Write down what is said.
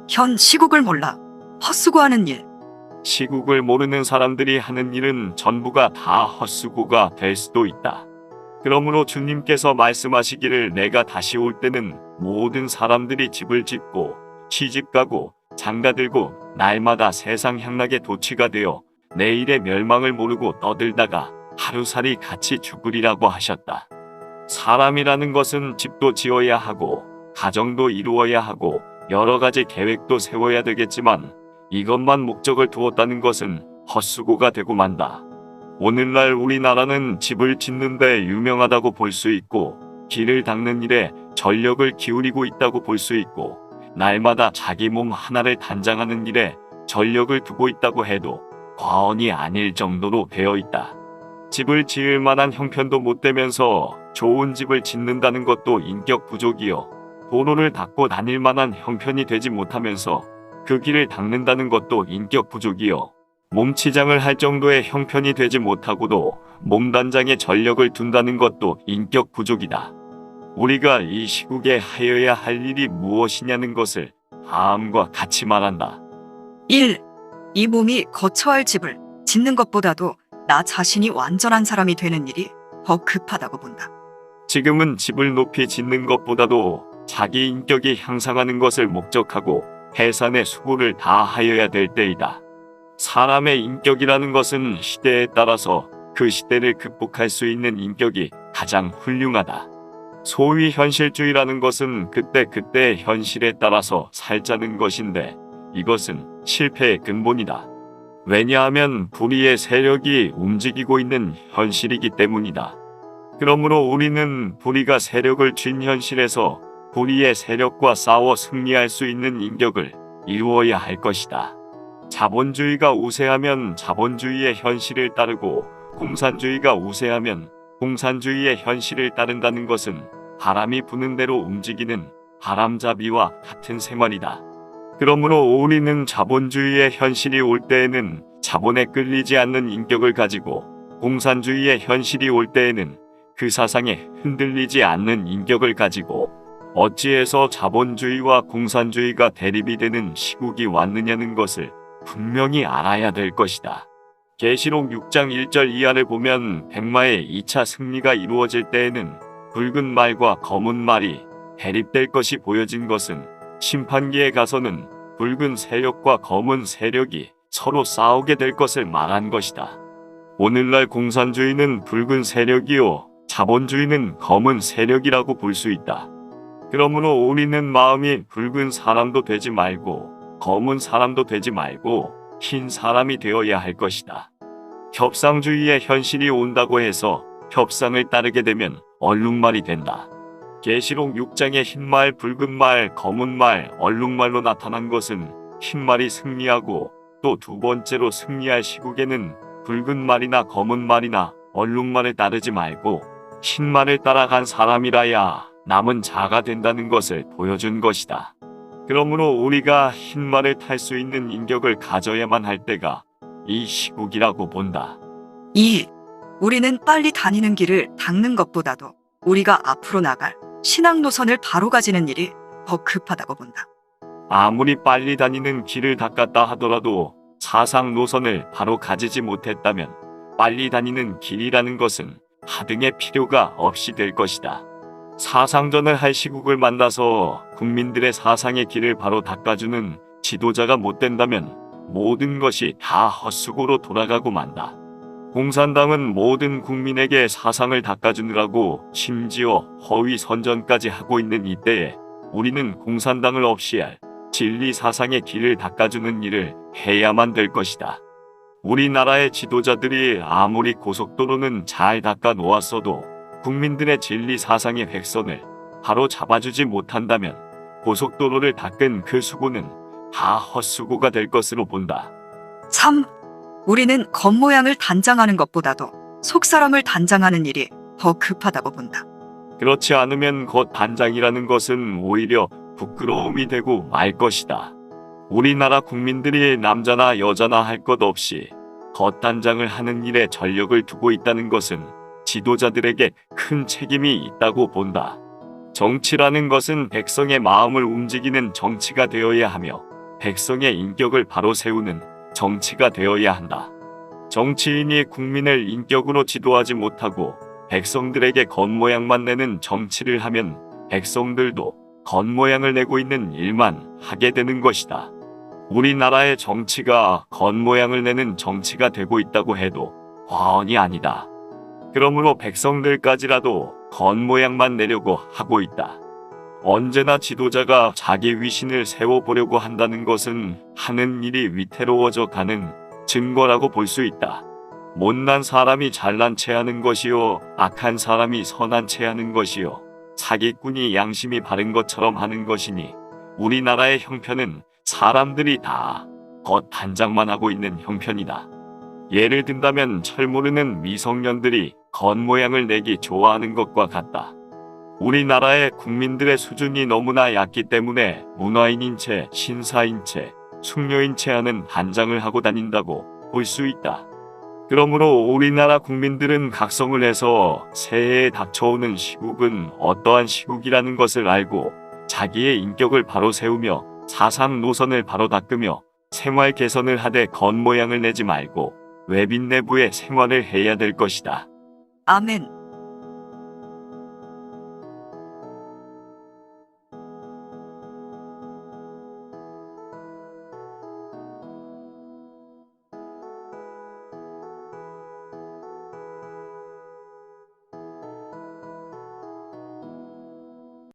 현 시국을 몰라 헛수고하는 일. 시국을 모르는 사람들이 하는 일은 전부가 다 헛수고가 될 수도 있다. 그러므로 주님께서 말씀하시기를 내가 다시 올 때는 모든 사람들이 집을 짓고 시집가고 장가들고 날마다 세상 향락의 도취가 되어 내일의 멸망을 모르고 떠들다가 하루살이 같이 죽으리라고 하셨다. 사람이라는 것은 집도 지어야 하고 가정도 이루어야 하고 여러 가지 계획도 세워야 되겠지만 이것만 목적을 두었다는 것은 헛수고가 되고 만다. 오늘날 우리나라는 집을 짓는 데 유명하다고 볼 수 있고 길을 닦는 일에 전력을 기울이고 있다고 볼 수 있고 날마다 자기 몸 하나를 단장하는 일에 전력을 두고 있다고 해도 과언이 아닐 정도로 되어 있다. 집을 지을 만한 형편도 못 되면서 좋은 집을 짓는다는 것도 인격 부족이요. 도로를 닦고 다닐 만한 형편이 되지 못하면서 그 길을 닦는다는 것도 인격 부족이요. 몸치장을 할 정도의 형편이 되지 못하고도 몸단장에 전력을 둔다는 것도 인격 부족이다. 우리가 이 시국에 하여야 할 일이 무엇이냐는 것을 다음과 같이 말한다. 1. 이 몸이 거처할 집을 짓는 것보다도 나 자신이 완전한 사람이 되는 일이 더 급하다고 본다. 지금은 집을 높이 짓는 것보다도 자기 인격이 향상하는 것을 목적하고 해산의 수고를 다하여야 될 때이다. 사람의 인격이라는 것은 시대에 따라서 그 시대를 극복할 수 있는 인격이 가장 훌륭하다. 소위 현실주의라는 것은 그때그때 현실에 따라서 살자는 것인데 이것은 실패의 근본이다. 왜냐하면 불의의 세력이 움직이고 있는 현실이기 때문이다. 그러므로 우리는 불의가 세력을 쥔 현실에서 불의의 세력과 싸워 승리할 수 있는 인격을 이루어야 할 것이다. 자본주의가 우세하면 자본주의의 현실을 따르고 공산주의가 우세하면 공산주의의 현실을 따른다는 것은 바람이 부는 대로 움직이는 바람잡이와 같은 생활이다. 그러므로 우리는 자본주의의 현실이 올 때에는 자본에 끌리지 않는 인격을 가지고 공산주의의 현실이 올 때에는 그 사상에 흔들리지 않는 인격을 가지고 어찌해서 자본주의와 공산주의가 대립이 되는 시국이 왔느냐는 것을 분명히 알아야 될 것이다. 계시록 6장 1절 이하를 보면 백마의 2차 승리가 이루어질 때에는 붉은 말과 검은 말이 대립될 것이 보여진 것은 심판기에 가서는 붉은 세력과 검은 세력이 서로 싸우게 될 것을 말한 것이다. 오늘날 공산주의는 붉은 세력이요 자본주의는 검은 세력이라고 볼 수 있다. 그러므로 우리는 마음이 붉은 사람도 되지 말고 검은 사람도 되지 말고 흰 사람이 되어야 할 것이다. 협상주의의 현실이 온다고 해서 협상을 따르게 되면 얼룩말이 된다. 계시록 6장의 흰말, 붉은 말, 검은 말, 얼룩말로 나타난 것은 흰말이 승리하고 또 두 번째로 승리할 시국에는 붉은 말이나 검은 말이나 얼룩말을 따르지 말고 흰말을 따라간 사람이라야 남은 자가 된다는 것을 보여준 것이다. 그러므로 우리가 흰말을 탈 수 있는 인격을 가져야만 할 때가 이 시국이라고 본다. 2. 우리는 빨리 다니는 길을 닦는 것보다도 우리가 앞으로 나갈 신앙 노선을 바로 가지는 일이 더 급하다고 본다. 아무리 빨리 다니는 길을 닦았다 하더라도 사상 노선을 바로 가지지 못했다면 빨리 다니는 길이라는 것은 하등의 필요가 없이 될 것이다. 사상전을 할 시국을 만나서 국민들의 사상의 길을 바로 닦아주는 지도자가 못 된다면 모든 것이 다 헛수고로 돌아가고 만다. 공산당은 모든 국민에게 사상을 닦아주느라고 심지어 허위 선전까지 하고 있는 이때에 우리는 공산당을 없이 할 진리 사상의 길을 닦아주는 일을 해야만 될 것이다. 우리나라의 지도자들이 아무리 고속도로는 잘 닦아 놓았어도 국민들의 진리 사상의 획선을 바로 잡아주지 못한다면 고속도로를 닦은 그 수고는 다 헛수고가 될 것으로 본다. 3. 우리는 겉모양을 단장하는 것보다도 속사람을 단장하는 일이 더 급하다고 본다. 그렇지 않으면 겉 단장이라는 것은 오히려 부끄러움이 되고 말 것이다. 우리나라 국민들이 남자나 여자나 할 것 없이 겉단장을 하는 일에 전력을 두고 있다는 것은 지도자들에게 큰 책임이 있다고 본다. 정치라는 것은 백성의 마음을 움직이는 정치가 되어야 하며 백성의 인격을 바로 세우는 정치가 되어야 한다. 정치인이 국민을 인격으로 지도하지 못하고 백성들에게 겉모양만 내는 정치를 하면 백성들도 겉모양을 내고 있는 일만 하게 되는 것이다. 우리나라의 정치가 겉모양을 내는 정치가 되고 있다고 해도 과언이 아니다. 그러므로 백성들까지라도 겉모양만 내려고 하고 있다. 언제나 지도자가 자기 위신을 세워보려고 한다는 것은 하는 일이 위태로워져 가는 증거라고 볼 수 있다. 못난 사람이 잘난 체 하는 것이요, 악한 사람이 선한 체 하는 것이요, 사기꾼이 양심이 바른 것처럼 하는 것이니 우리나라의 형편은 사람들이 다 겉단장만 하고 있는 형편이다. 예를 든다면 철 모르는 미성년들이 겉모양을 내기 좋아하는 것과 같다. 우리나라의 국민들의 수준이 너무나 얕기 때문에 문화인인 채, 신사인 채, 숙녀인 채 하는 단장을 하고 다닌다고 볼 수 있다. 그러므로 우리나라 국민들은 각성을 해서 새해에 닥쳐오는 시국은 어떠한 시국이라는 것을 알고 자기의 인격을 바로 세우며 사상 노선을 바로 닦으며 생활 개선을 하되 겉모양을 내지 말고 외빈 내부의 생활을 해야 될 것이다. 아멘.